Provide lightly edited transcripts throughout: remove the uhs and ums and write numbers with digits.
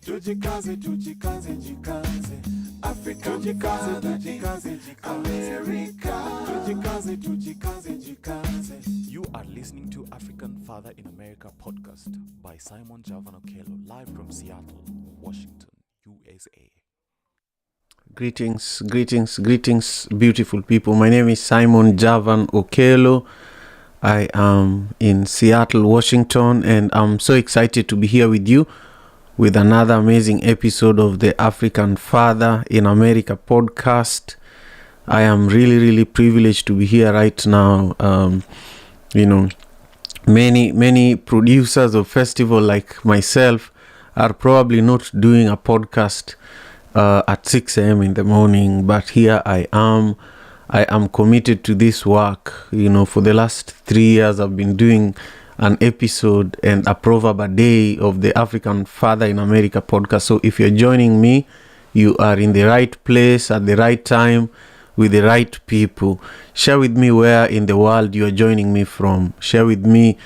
Tujikaze, tujikaze, jikaze. Africa, tujikaze, tujikaze, jikaze. America, tujikaze, tujikaze, jikaze. You are listening to African Father in America podcast by Simon Javan Okello, live from Seattle, Washington, USA. Greetings, beautiful people. My name is Simon Javan Okello. I am in Seattle, Washington, and I'm so excited to be here with you with another amazing episode of the African Father in America podcast. I am really privileged to be here right now. Many producers of festival like myself are probably not doing a podcast at 6 a.m. in the morning, but here I am committed to this work. For the last 3 years I've been doing an episode and a proverb a day of the African Father in America podcast. So if you're joining me, you are in the right place at the right time with the right people. Share with me where in the world you are joining me from. Share with me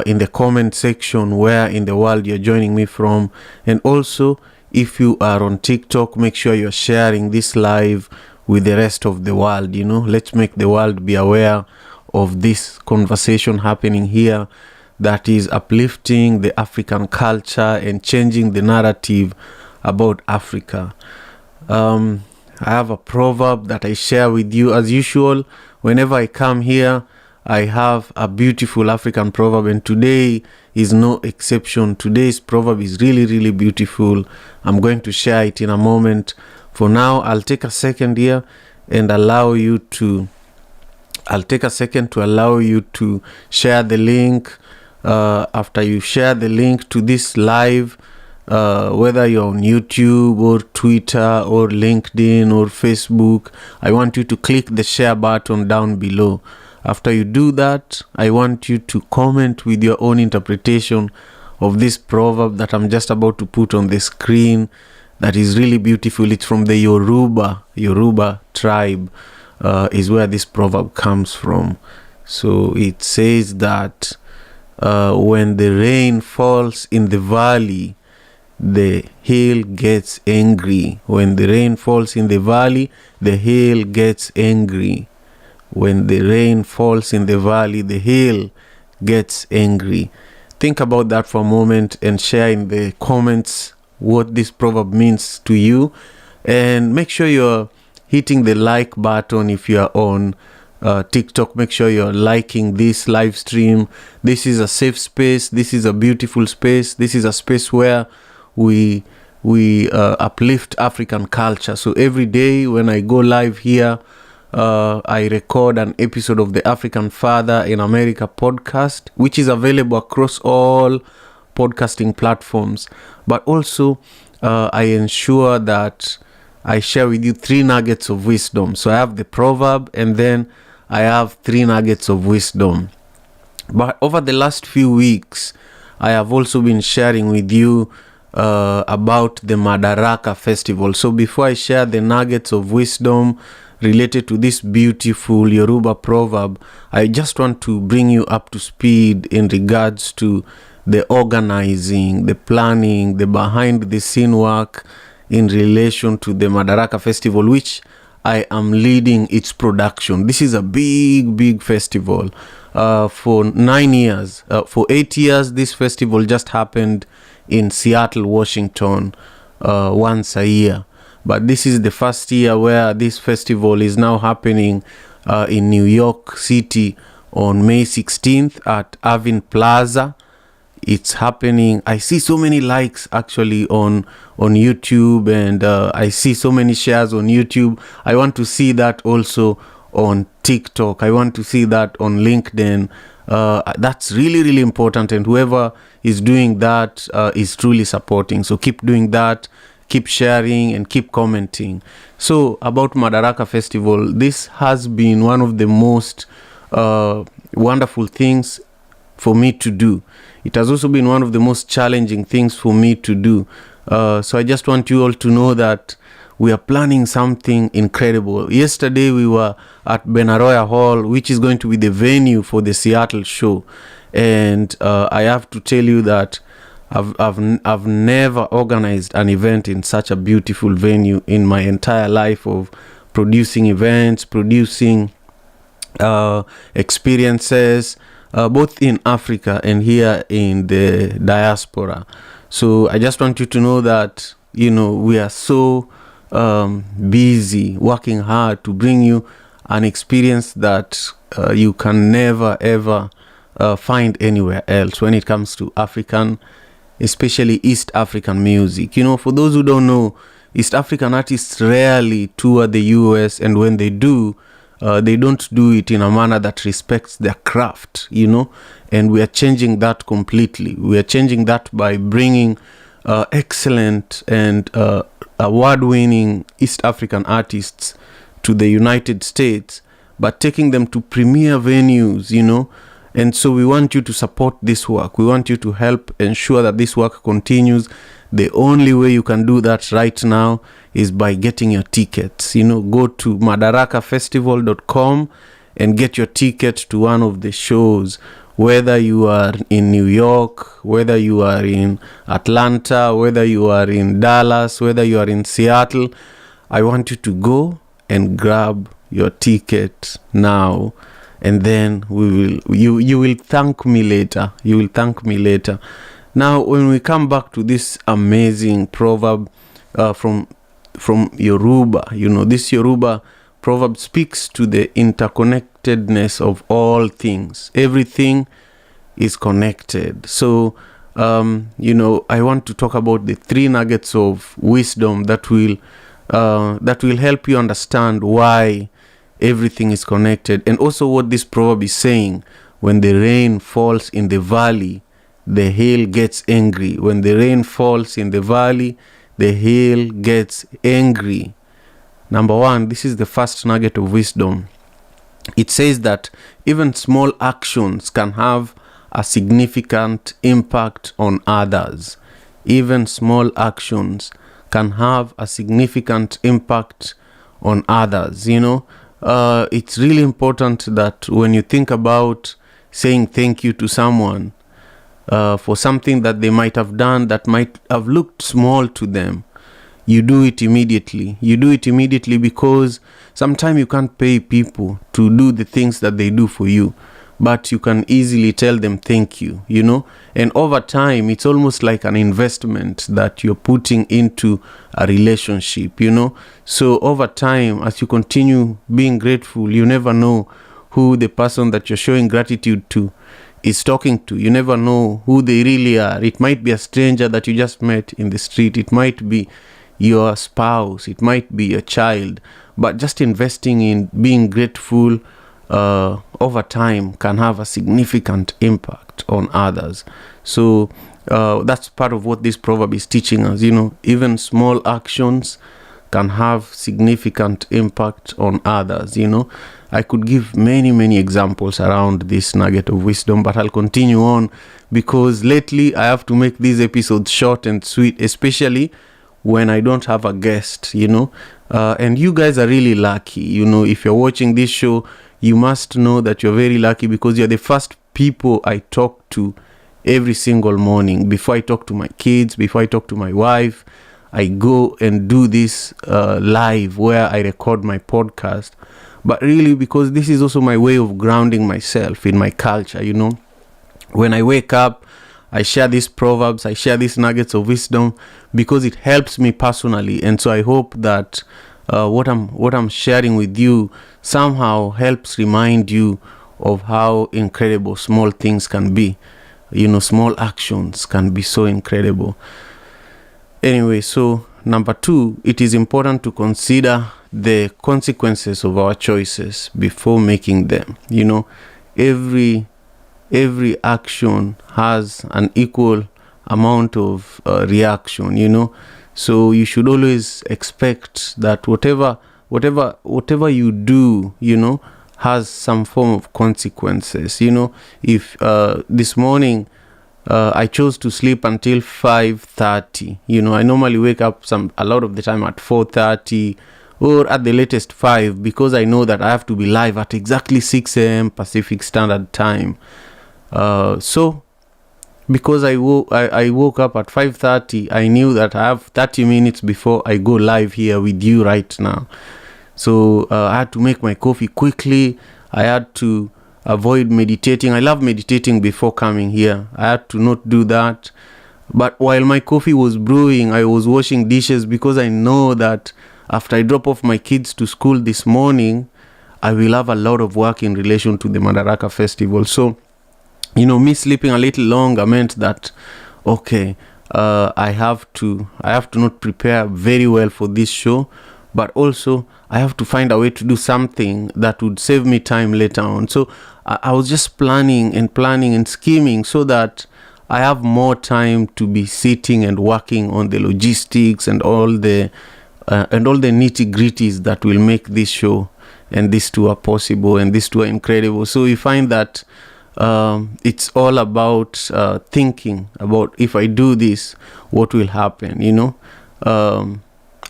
in the comment section where in the world you're joining me from. And also, if you are on TikTok, make sure you're sharing this live with the rest of the world. Let's make the world be aware of this conversation happening here that is uplifting the African culture and changing the narrative about Africa. I have a proverb that I share with you as usual. Whenever I come here, I have a beautiful African proverb, and today is no exception. Today's proverb is really beautiful. I'm going to share it in a moment. For now, I'll take a second here and allow you to share the link. After you share the link to this live, whether you're on YouTube or Twitter or LinkedIn or Facebook, I want you to click the share button down below. After you do that, I want you to comment with your own interpretation of this proverb that I'm just about to put on the screen. That is really beautiful. It's from the Yoruba tribe. Is where this proverb comes from. So it says that when the rain falls in the valley, the hill gets angry. When the rain falls in the valley, the hill gets angry. When the rain falls in the valley, the hill gets angry. Think about that for a moment and share in the comments what this proverb means to you. And make sure you're hitting the like button if you are on TikTok. Make sure you're liking this live stream. This is a safe space. This is a beautiful space. This is a space where we uplift African culture. So every day when I go live here, I record an episode of the African Father in America podcast, which is available across all podcasting platforms. But also, I ensure that I share with you 3 nuggets of wisdom. So I have the proverb and then I have 3 nuggets of wisdom. But over the last few weeks, I have also been sharing with you about the Madaraka festival. So before I share the nuggets of wisdom related to this beautiful Yoruba proverb, I just want to bring you up to speed in regards to the organizing, the planning, the behind the scene work in relation to the Madaraka festival, which I am leading its production. This is a big festival. For 9 years, for 8 years, this festival just happened in Seattle, Washington, once a year. But this is the first year where this festival is now happening in New York City on May 16th at Irving Plaza. It's happening. I see so many likes actually on YouTube, and I see so many shares on YouTube. I want to see that also on TikTok. I want to see that on LinkedIn. That's really important, and whoever is doing that is truly supporting. So keep doing that, keep sharing, and keep commenting. So about Madaraka Festival, this has been one of the most wonderful things for me to do. It has also been one of the most challenging things for me to do. So I just want you all to know that we are planning something incredible. Yesterday we were at Benaroya Hall, which is going to be the venue for the Seattle show. And I have to tell you that I've never organized an event in such a beautiful venue in my entire life of producing events, producing experiences, both in Africa and here in the diaspora. So I just want you to know that, we are so busy working hard to bring you an experience that you can never ever find anywhere else when it comes to African, especially East African music. For those who don't know, East African artists rarely tour the US, and when they do, they don't do it in a manner that respects their craft, and we are changing that completely. We are changing that by bringing excellent and award-winning East African artists to the United States, but taking them to premier venues, and so we want you to support this work. We want you to help ensure that this work continues. The only way you can do that right now is by getting your tickets. Go to madarakafestival.com and get your ticket to one of the shows, whether you are in New York, whether you are in Atlanta, whether you are in Dallas, whether you are in Seattle. I want you to go and grab your ticket now, and then you will thank me later. You will thank me later. Now, when we come back to this amazing proverb from Yoruba, this Yoruba proverb speaks to the interconnectedness of all things. Everything is connected. So, I want to talk about the 3 nuggets of wisdom that will help you understand why everything is connected, and also what this proverb is saying. When the rain falls in the valley, the hail gets angry. When the rain falls in the valley, the hail gets angry. Number 1, this is the first nugget of wisdom. It says that even small actions can have a significant impact on others. Even small actions can have a significant impact on others. It's really important that when you think about saying thank you to someone for something that they might have done that might have looked small to them, you do it immediately. You do it immediately because sometimes you can't pay people to do the things that they do for you, but you can easily tell them thank you, and over time it's almost like an investment that you're putting into a relationship, so over time, as you continue being grateful, you never know who the person that you're showing gratitude to is talking to. You never know who they really are. It might be a stranger that you just met in the street. It might be your spouse. It might be a child. But just investing in being grateful over time can have a significant impact on others. So that's part of what this proverb is teaching us. Even small actions can have significant impact on others. I could give many examples around this nugget of wisdom, but I'll continue on because lately I have to make these episodes short and sweet, especially when I don't have a guest, and you guys are really lucky. If you're watching this show, you must know that you're very lucky because you're the first people I talk to every single morning. Before I talk to my kids, before I talk to my wife, I go and do this live where I record my podcast. But really, because this is also my way of grounding myself in my culture, When I wake up, I share these proverbs, I share these nuggets of wisdom because it helps me personally. And so I hope that what I'm sharing with you somehow helps remind you of how incredible small things can be. Small actions can be so incredible. Anyway, so number 2, it is important to consider the consequences of our choices before making them. Every action has an equal amount of reaction, so you should always expect that whatever you do, has some form of consequences. If this morning I chose to sleep until 5:30, I normally wake up a lot of the time at 4:30 or at the latest 5 because I know that I have to be live at exactly 6 a.m. Pacific Standard Time. So because I woke up at 5:30, I knew that I have 30 minutes before I go live here with you right now. So I had to make my coffee quickly. I had to avoid meditating. I love meditating before coming here. I had to not do that. But while my coffee was brewing, I was washing dishes, because I know that after I drop off my kids to school this morning, I will have a lot of work in relation to the Madaraka Festival. So, me sleeping a little longer meant that, okay, I have to not prepare very well for this show, but also I have to find a way to do something that would save me time later on. So I was just planning and scheming so that I have more time to be sitting and working on the logistics and all the nitty-gritties that will make this show and this tour possible and this tour incredible. So you find that it's all about thinking about, if I do this, what will happen,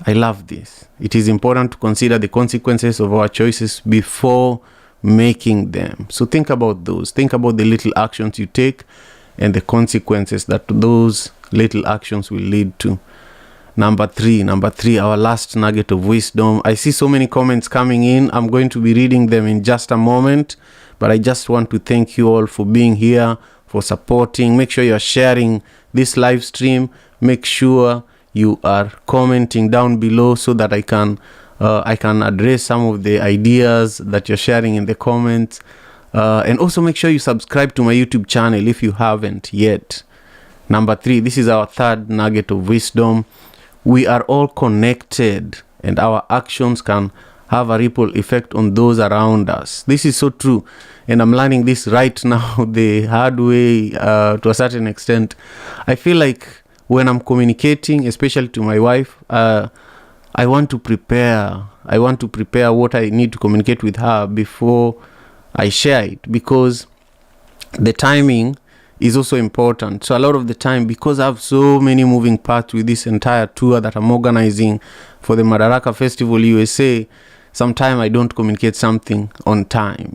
I love this. It is important to consider the consequences of our choices before making them. So think about those. Think about the little actions you take and the consequences that those little actions will lead to. Number three, our last nugget of wisdom. I see so many comments coming in. I'm going to be reading them in just a moment, but I just want to thank you all for being here, for supporting. Make sure you're sharing this live stream. Make sure you are commenting down below so that I can address some of the ideas that you're sharing in the comments. And also make sure you subscribe to my YouTube channel if you haven't yet. Number 3, this is our third nugget of wisdom. We are all connected, and our actions can have a ripple effect on those around us. This is so true, and I'm learning this right now the hard way to a certain extent. I feel like when I'm communicating, especially to my wife, I want to prepare what I need to communicate with her before I share it, because the timing is also important. So a lot of the time, because I have so many moving parts with this entire tour that I'm organizing for the Madaraka Festival USA, sometimes I don't communicate something on time,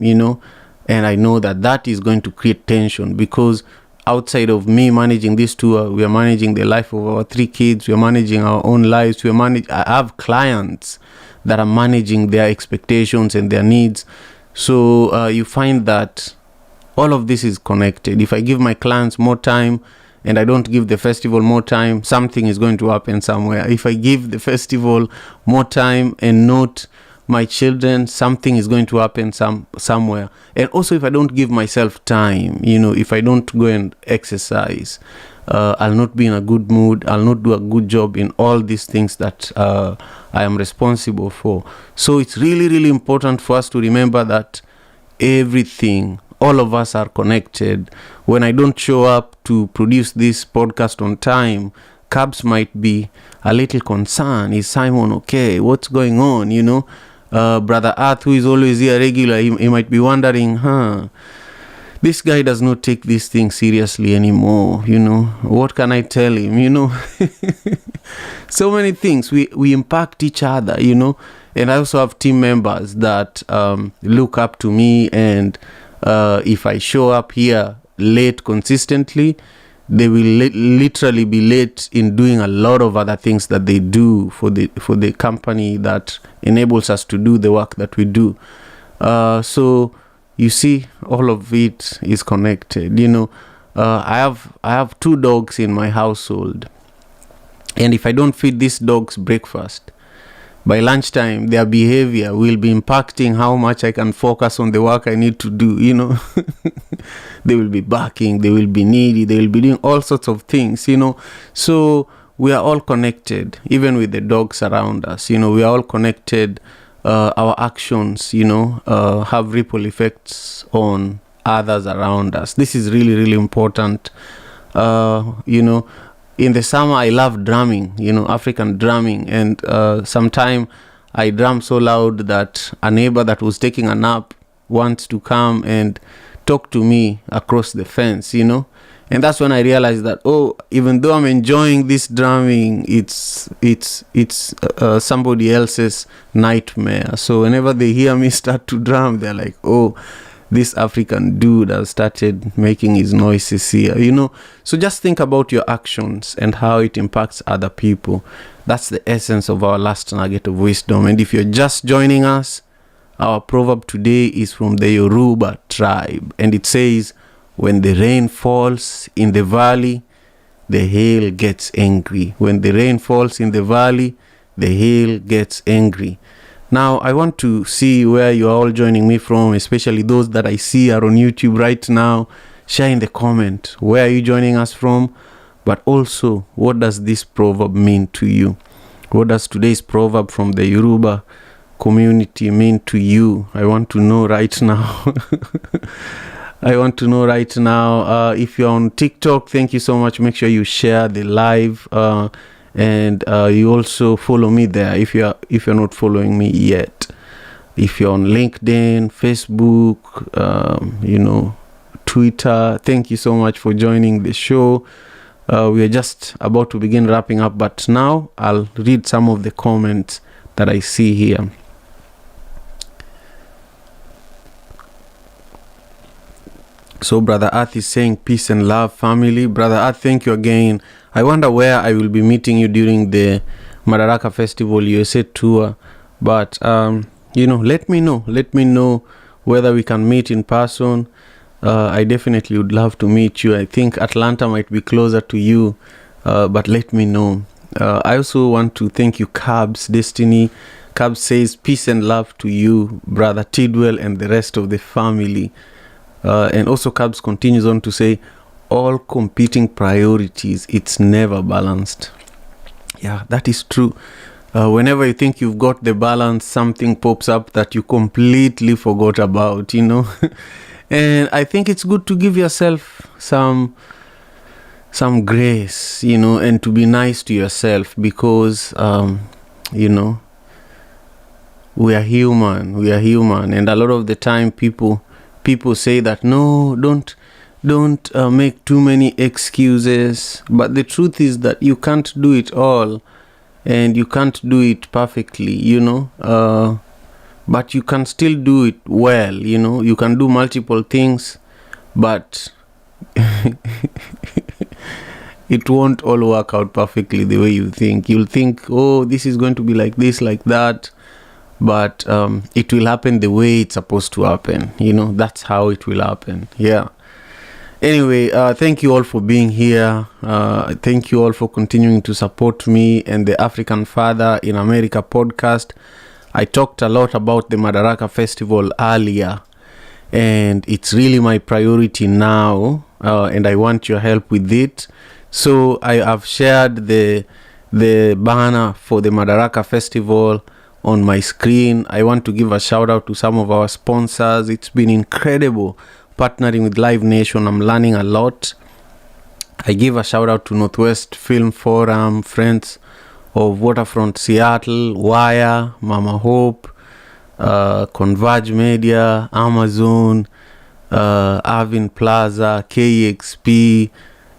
and I know that is going to create tension, because outside of me managing this tour, we are managing the life of our 3 kids, we are managing our own lives, I have clients that are managing their expectations and their needs. So you find that all of this is connected. If I give my clients more time and I don't give the festival more time, something is going to happen somewhere. If I give the festival more time and not my children, something is going to happen somewhere. And also, if I don't give myself time, if I don't go and exercise, I'll not be in a good mood. I'll not do a good job in all these things that I am responsible for. So it's really, really important for us to remember that all of us are connected. When I don't show up to produce this podcast on time, Cabs might be a little concerned. Is Simon okay? What's going on? Brother Earth, who is always here regular, he might be wondering, this guy does not take this thing seriously anymore. What can I tell him? So many things. We impact each other, and I also have team members that look up to me, and if I show up here late consistently, they will literally be late in doing a lot of other things that they do for the company that enables us to do the work that we do. So you see, all of it is connected. I have 2 dogs in my household, and if I don't feed these dogs breakfast, by lunchtime, their behavior will be impacting how much I can focus on the work I need to do, They will be barking, they will be needy, they will be doing all sorts of things, So we are all connected, even with the dogs around us, we are all connected. Our actions, have ripple effects on others around us. This is really, really important. In the summer, I love drumming, African drumming. And sometime I drum so loud that a neighbor that was taking a nap wants to come and talk to me across the fence, And that's when I realized that, even though I'm enjoying this drumming, it's somebody else's nightmare. So whenever they hear me start to drum, they're like, this African dude has started making his noises here, you know. So just think about your actions and how it impacts other people. That's the essence of our last nugget of wisdom. And if you're just joining us, our proverb today is from the Yoruba tribe, and it says, when the rain falls in the valley, the hail gets angry. When the rain falls in the valley, the hail gets angry. Now, I want to see where you are all joining me from, especially those that I see are on YouTube right now. Share in the comment, where are you joining us from? But also, what does this proverb mean to you? What does today's proverb from the Yoruba community mean to you? I want to know right now. I want to know right now. If you're on TikTok, thank you so much. Make sure you share the live, and you also follow me there if you're not following me yet. If you're on LinkedIn, Facebook, Twitter, thank you so much for joining the show. We are just about to begin wrapping up, but now I'll read some of the comments that I see here. So Brother Earth is saying peace and love, family. Brother Earth, thank you again. I wonder where I will be meeting you during the Madaraka Festival USA tour. But, let me know. Let me know whether we can meet in person. I definitely would love to meet you. I think Atlanta might be closer to you, but let me know. I also want to thank you, Cabs Destiny. Cabs says peace and love to you, Brother Tidwell, and the rest of the family. And also Cabs continues on to say, all competing priorities, it's never balanced. Yeah, that is true. Whenever you think you've got the balance, something pops up that you completely forgot about, And I think it's good to give yourself some grace, and to be nice to yourself, because, we are human, and a lot of the time people say that, no, don't make too many excuses. But the truth is that you can't do it all, and you can't do it perfectly, but you can still do it well. You can do multiple things, but it won't all work out perfectly the way you think. You'll think, oh, this is going to be like this, like that, but it will happen the way it's supposed to happen. That's how it will happen. Yeah. Anyway, thank you all for being here. Thank you all for continuing to support me and the African Father in America podcast. I talked a lot about the Madaraka Festival earlier, and it's really my priority now, and I want your help with it. So I have shared the banner for the Madaraka Festival on my screen. I want to give a shout out to some of our sponsors. It's been incredible partnering with Live Nation. I'm learning a lot. I give a shout out to Northwest Film Forum, friends of Waterfront Seattle, Wire, Mama Hope, Converge Media, Amazon, Arvin Plaza, KEXP,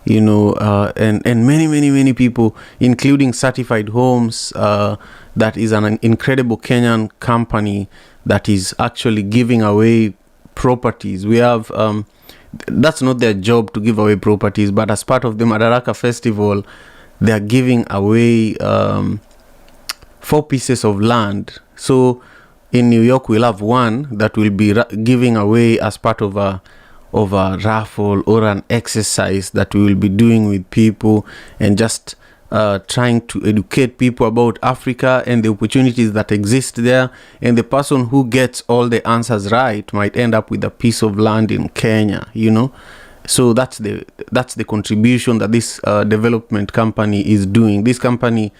and many people, including Certified Homes, that is an incredible Kenyan company that is actually giving away properties. We have, that's not their job to give away properties, but as part of the Madaraka Festival, they are giving away 4 pieces of land. So in New York, we'll have one that will be giving away as part of a raffle or an exercise that we will be doing with people, and just trying to educate people about Africa and the opportunities that exist there. And the person who gets all the answers right might end up with a piece of land in Kenya, So that's the contribution that this development company is doing. This company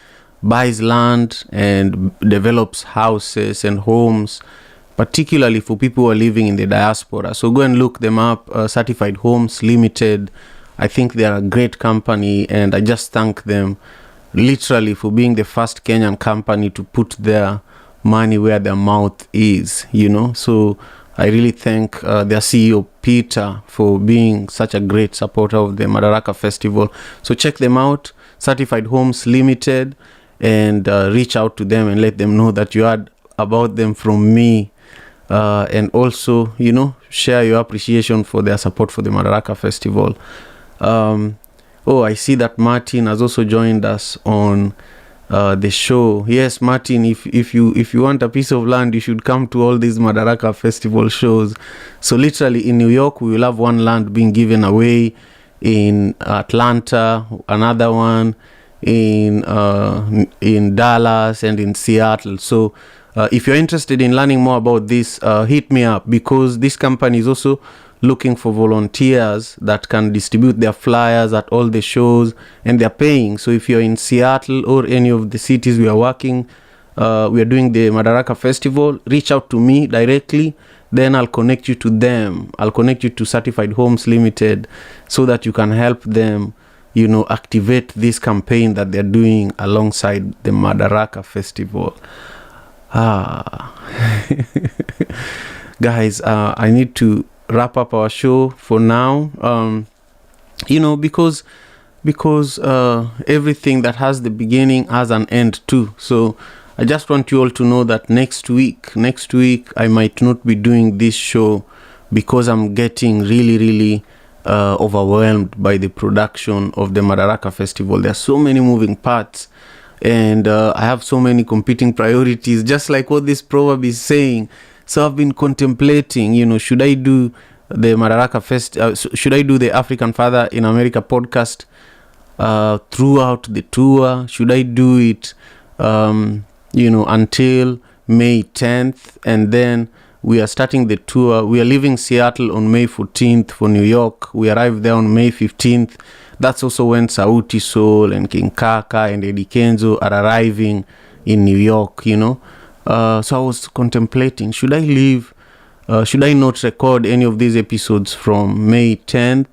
buys land and develops houses and homes, particularly for people who are living in the diaspora. So go and look them up, Certified Homes Limited. I think they are a great company, and I just thank them literally for being the first Kenyan company to put their money where their mouth is, So I really thank their CEO, Peter, for being such a great supporter of the Madaraka Festival. So check them out, Certified Homes Limited, and reach out to them and let them know that you heard about them from me. and also, share your appreciation for their support for the Madaraka Festival. I see that Martin has also joined us on the show. Yes, Martin, if you want a piece of land, you should come to all these Madaraka Festival shows. So literally in New York, we will have one land being given away. In Atlanta, another one in Dallas, and in Seattle. So if you're interested in learning more about this, hit me up, because this company is also looking for volunteers that can distribute their flyers at all the shows, and they're paying. So if you're in Seattle or any of the cities we are working, we are doing the Madaraka Festival, reach out to me directly. Then I'll connect you to them. I'll connect you to Certified Homes Limited, so that you can help them, activate this campaign that they're doing alongside the Madaraka Festival. Guys, I need to wrap up our show for now. Because everything that has the beginning has an end too. So I just want you all to know that next week I might not be doing this show, because I'm getting really, really overwhelmed by the production of the Madaraka Festival. There are so many moving parts, and I have so many competing priorities, just like what this proverb is saying. So I've been contemplating, should I do the Madaraka should I do the African Father in America podcast throughout the tour? Should I do it until May 10th, and then we are starting the tour. We are leaving Seattle on May 14th for New York. We arrive there on May 15th. That's also when Sauti Sol and King Kaka and Eddie Kenzo are arriving in New York, So I was contemplating, should I leave? Should I not record any of these episodes from May 10th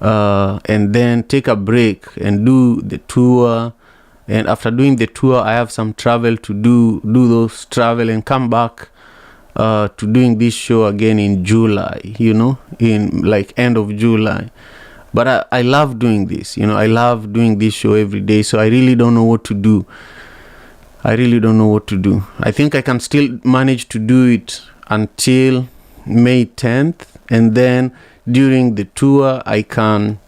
and then take a break and do the tour? And after doing the tour, I have some travel to do those travel and come back to doing this show again in July, in like end of July. But I love doing this, I love doing this show every day. So I really don't know what to do. I think I can still manage to do it until May 10th. And then during the tour, I can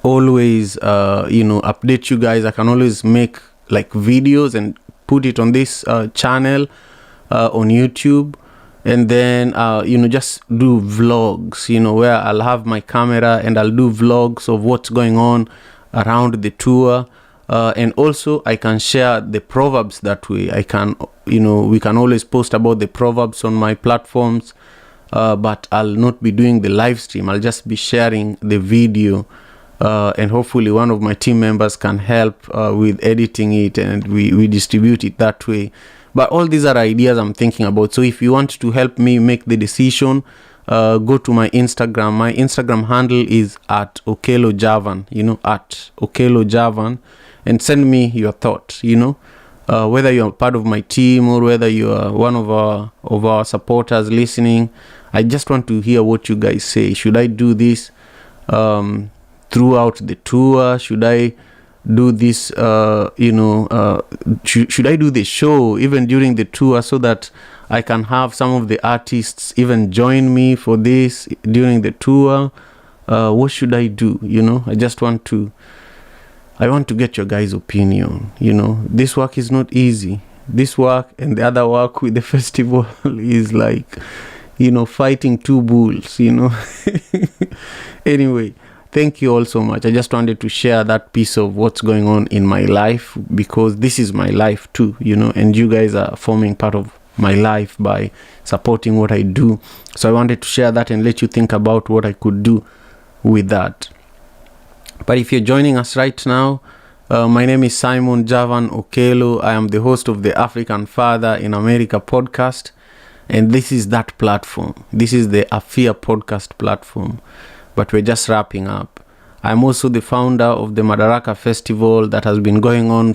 always update you guys. I can always make like videos and put it on this channel on YouTube, and then just do vlogs, where I'll have my camera and I'll do vlogs of what's going on around the tour, and also I can share the proverbs that way. I can we can always post about the proverbs on my platforms, but I'll not be doing the live stream. I'll just be sharing the video. And hopefully one of my team members can help with editing it, and we distribute it that way. But all these are ideas I'm thinking about. So if you want to help me make the decision, go to my Instagram. My Instagram handle is at okelojavan, at okelojavan, and send me your thoughts, whether you're part of my team or whether you are one of our supporters listening. I just want to hear what you guys say. Should I do this throughout the tour? Should I do this should I do the show even during the tour, so that I can have some of the artists even join me for this during the tour? What should I do? I want to get your guys' opinion. This work is not easy. This work and the other work with the festival is like, fighting two bulls, Anyway, thank you all so much. I just wanted to share that piece of what's going on in my life, because this is my life too, and you guys are forming part of my life by supporting what I do. So I wanted to share that and let you think about what I could do with that. But if you're joining us right now, my name is Simon Javan Okelo. I am the host of the African Father in America podcast, and this is that platform. This is the AFIA podcast platform, but we're just wrapping up. I'm also the founder of the Madaraka Festival that has been going on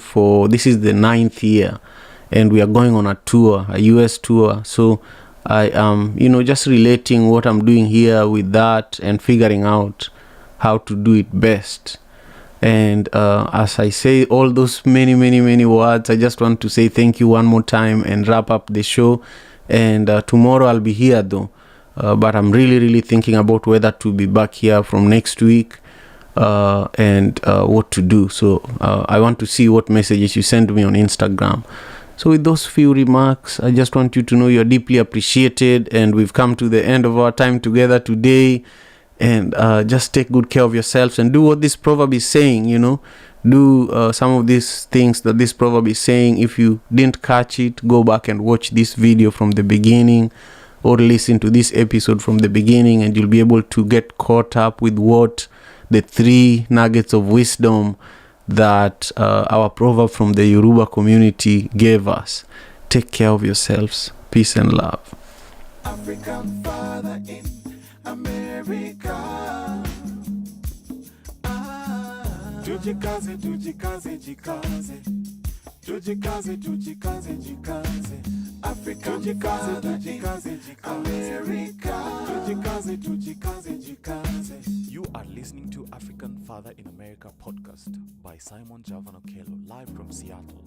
this is the 9th year, and we are going on a tour, a US tour. So I am, just relating what I'm doing here with that and figuring out how to do it best. And as I say all those many words, I just want to say thank you one more time and wrap up the show. And tomorrow I'll be here though. But I'm really thinking about whether to be back here from next week and what to do. So I want to see what messages you send me on Instagram. So with those few remarks, I just want you to know you're deeply appreciated, and we've come to the end of our time together today. And just take good care of yourselves and do what this proverb is saying, do some of these things that this proverb is saying. If you didn't catch it, go back and watch this video from the beginning, or listen to this episode from the beginning, and you'll be able to get caught up with what the 3 nuggets of wisdom that our proverb from the Yoruba community gave us. Take care of yourselves. Peace and love. African father in America. Tujikaze, tujikaze, jikaze. Tujikaze, tujikaze, jikaze. African father in America. Tujikaze, tujikaze, jikaze. You are listening to African Father in America podcast by Simon Javan Okello, live from Seattle,